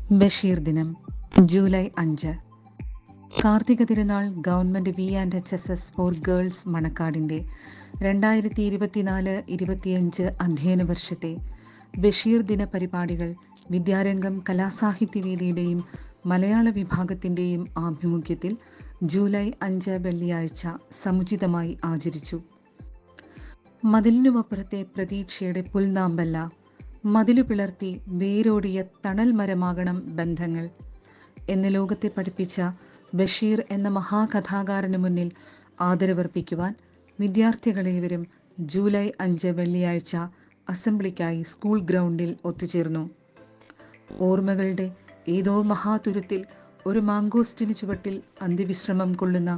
ബഷീർ ദിനം July 5. Karthika Thirunal government V&HSS for girls മണക്കാടിൻ്റെ 2024-25 അധ്യയന വർഷത്തെ ബഷീർ ദിന പരിപാടികൾ വിദ്യാരംഗം കലാസാഹിത്യവേദിയുടെയും മലയാള വിഭാഗത്തിൻ്റെയും ആഭിമുഖ്യത്തിൽ ജൂലൈ 5 വെള്ളിയാഴ്ച സമുചിതമായി ആചരിച്ചു. മതിലിനുമപ്പുറത്തെ പ്രതീക്ഷയുടെ പുൽനാമ്പല്ല, മതിലു പിളർത്തി വേരോടിയ തണൽ മരമാകണം ബന്ധങ്ങൾ എന്ന് ലോകത്തെ പഠിപ്പിച്ച ബഷീർ എന്ന മഹാകഥാകാരന് മുന്നിൽ ആദരവർപ്പിക്കുവാൻ വിദ്യാർത്ഥികളേവരും ജൂലൈ 5 വെള്ളിയാഴ്ച അസംബ്ലിക്കായി സ്കൂൾ ഗ്രൗണ്ടിൽ ഒത്തുചേർന്നു. ഓർമ്മകളുടെ ഏതോ മഹാതുരത്തിൽ ഒരു മാങ്കോസ്റ്റിന് ചുവട്ടിൽ അന്ത്യവിശ്രമം കൊള്ളുന്ന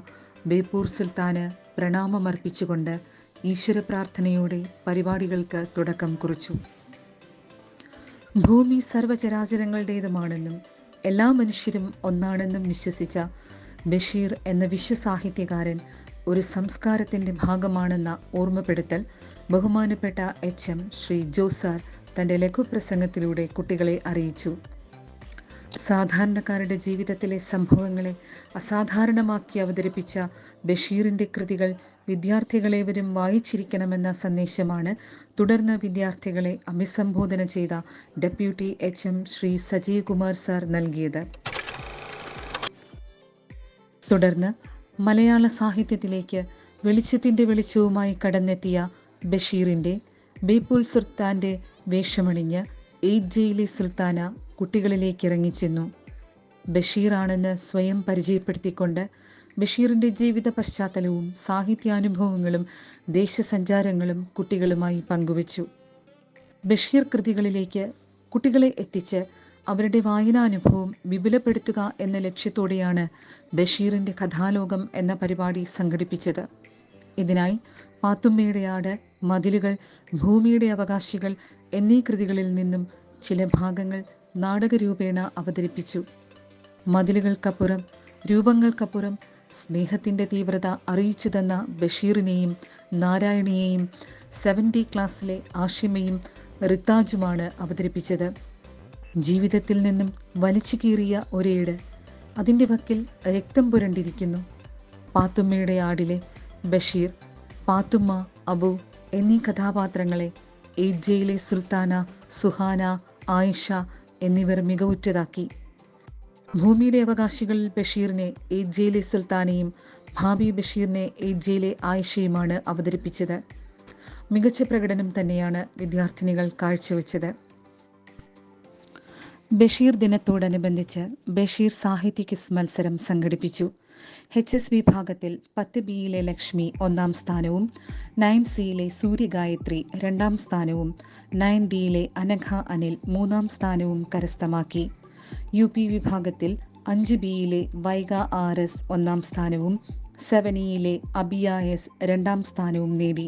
ബേപ്പൂർ സുൽത്താന് പ്രണാമമർപ്പിച്ചുകൊണ്ട് ഈശ്വര പ്രാർത്ഥനയോടെ പരിപാടികൾക്ക് തുടക്കം കുറിച്ചു. ഭൂമി സർവചരാചരങ്ങളുടേതുമാണെന്നും എല്ലാ മനുഷ്യരും ഒന്നാണെന്നും വിശ്വസിച്ച ബഷീർ എന്ന വിശ്വസാഹിത്യകാരൻ ഒരു സംസ്കാരത്തിൻ്റെ ഭാഗമാണെന്ന ഓർമ്മപ്പെടുത്തൽ ബഹുമാനപ്പെട്ട HM ശ്രീ ജോസാർ തൻ്റെ ലഘുപ്രസംഗത്തിലൂടെ കുട്ടികളെ അറിയിച്ചു. സാധാരണക്കാരുടെ ജീവിതത്തിലെ സംഭവങ്ങളെ അസാധാരണമാക്കി അവതരിപ്പിച്ച ബഷീറിൻ്റെ കൃതികൾ വിദ്യാർത്ഥികളേവരും വായിച്ചിരിക്കണമെന്ന സന്ദേശമാണ് തുടർന്ന് വിദ്യാർത്ഥികളെ അഭിസംബോധന ചെയ്ത deputy HM Shri Sajeev Kumar sir നൽകിയത്. തുടർന്ന് മലയാള സാഹിത്യത്തിലേക്ക് വെളിച്ചത്തിൻ്റെ വെളിച്ചവുമായി കടന്നെത്തിയ ബഷീറിൻ്റെ ബേപ്പൂർ സുൽത്താൻ്റെ വേഷമണിഞ്ഞ് 8 ജയിലെ സുൽത്താന കുട്ടികളിലേക്ക് ഇറങ്ങിച്ചെന്നു. ബഷീറാണെന്ന് സ്വയം പരിചയപ്പെടുത്തിക്കൊണ്ട് ബഷീറിൻ്റെ ജീവിത പശ്ചാത്തലവും സാഹിത്യാനുഭവങ്ങളും ദേശസഞ്ചാരങ്ങളും കുട്ടികളുമായി പങ്കുവച്ചു. ബഷീർ കൃതികളിലേക്ക് കുട്ടികളെ എത്തിച്ച് അവരുടെ വായനാനുഭവം വിപുലപ്പെടുത്തുക എന്ന ലക്ഷ്യത്തോടെയാണ് ബഷീറിൻ്റെ കഥാലോകം എന്ന പരിപാടി സംഘടിപ്പിച്ചത്. ഇതിനായി പാത്തുമ്മയുടെ ആട്, മതിലുകൾ, ഭൂമിയുടെ അവകാശികൾ എന്നീ കൃതികളിൽ നിന്നും ചില ഭാഗങ്ങൾ നാടകരൂപേണ അവതരിപ്പിച്ചു. മതിലുകൾക്കപ്പുറം, രൂപങ്ങൾക്കപ്പുറം സ്നേഹത്തിൻ്റെ തീവ്രത അറിയിച്ചു തന്ന ബഷീറിനെയും നാരായണിയെയും 70 ക്ലാസ്സിലെ ആഷിമയും റിത്താജുമാണ് അവതരിപ്പിച്ചത്. ജീവിതത്തിൽ നിന്നും വലിച്ചു കീറിയ ഒരേട്, അതിൻ്റെ വക്കിൽ രക്തം പുരണ്ടിരിക്കുന്നു. പാത്തുമ്മയുടെ ആടിലെ ബഷീർ, പാത്തുമ്മ, അബു എന്നീ കഥാപാത്രങ്ങളെ 8 ജയിലെ സുൽത്താന, സുഹാന, ആയിഷ എന്നിവർ മികവുറ്റതാക്കി. ഭൂമിയുടെ അവകാശികളിൽ ബഷീറിനെ 8 ജയിലെ സുൽത്താനയും ഭാബി ബഷീറിനെ 8 ജയിലെ ആയിഷയുമാണ് അവതരിപ്പിച്ചത്. മികച്ച പ്രകടനം തന്നെയാണ് വിദ്യാർത്ഥിനികൾ കാഴ്ചവെച്ചത്. ബഷീർ ദിനത്തോടനുബന്ധിച്ച് ബഷീർ സാഹിത്യ ക്വിസ് മത്സരം സംഘടിപ്പിച്ചു. HS വിഭാഗത്തിൽ 10Bയിലെ ലക്ഷ്മി 1ാം സ്ഥാനവും 9Cയിലെ സൂര്യഗായത്രി 2ാം സ്ഥാനവും 9Dയിലെ അനഘ അനിൽ 3ാം സ്ഥാനവും കരസ്ഥമാക്കി. UP വിഭാഗത്തിൽ 5Bയിലെ വൈഗ RS 1ാം സ്ഥാനവും 7Eയിലെ അബിയ S 2ാം സ്ഥാനവും നേടി.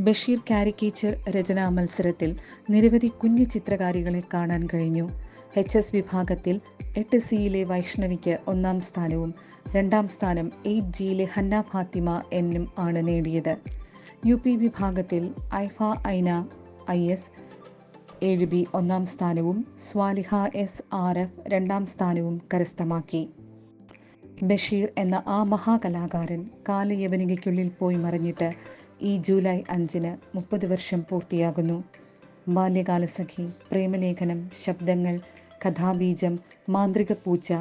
ബഷീർ കാരിക്കേച്ചർ രചനാ മത്സരത്തിൽ നിരവധി കുഞ്ഞു ചിത്രകാരികളെ കാണാൻ കഴിഞ്ഞു. HS വിഭാഗത്തിൽ 8Cയിലെ വൈഷ്ണവിക്ക് 1ാം സ്ഥാനവും 2ാം സ്ഥാനം 8Gയിലെ ഹന്ന ഫാത്തിമ എന്നും ആണ് നേടിയത്. UP വിഭാഗത്തിൽ ഐഫ ഐന IS 7B 1ാം സ്ഥാനവും സ്വാലിഹ S RF 2ാം സ്ഥാനവും കരസ്ഥമാക്കി. ബഷീർ എന്ന ആ മഹാകലാകാരൻ കാലയവനികയ്ക്കുള്ളിൽ പോയി മറിഞ്ഞിട്ട് ഈ ജൂലൈ 5-ന് 30 വർഷം പൂർത്തിയാകുന്നു. ബാല്യകാലസഖി, പ്രേമലേഖനം, ശബ്ദങ്ങൾ, കഥാബീജം, മാന്ത്രിക പൂച്ച,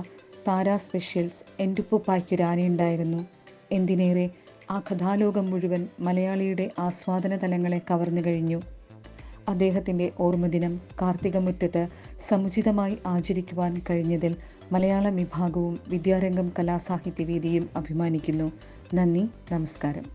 താരാ സ്പെഷ്യൽസ്, എൻറ്റുപ്പുപ്പായ്ക്കൊരാനയുണ്ടായിരുന്നു. എന്തിനേറെ, ആ കഥാലോകം മുഴുവൻ മലയാളിയുടെ ആസ്വാദന തലങ്ങളെ കവർന്നു കഴിഞ്ഞു. അദ്ദേഹത്തിൻ്റെ ഓർമ്മദിനം കാർത്തികമുറ്റത്ത് സമുചിതമായി ആചരിക്കുവാൻ കഴിഞ്ഞതിൽ മലയാളം വിഭാഗവും വിദ്യാരംഗം കലാസാഹിത്യവേദിയും അഭിമാനിക്കുന്നു. നന്ദി, നമസ്കാരം.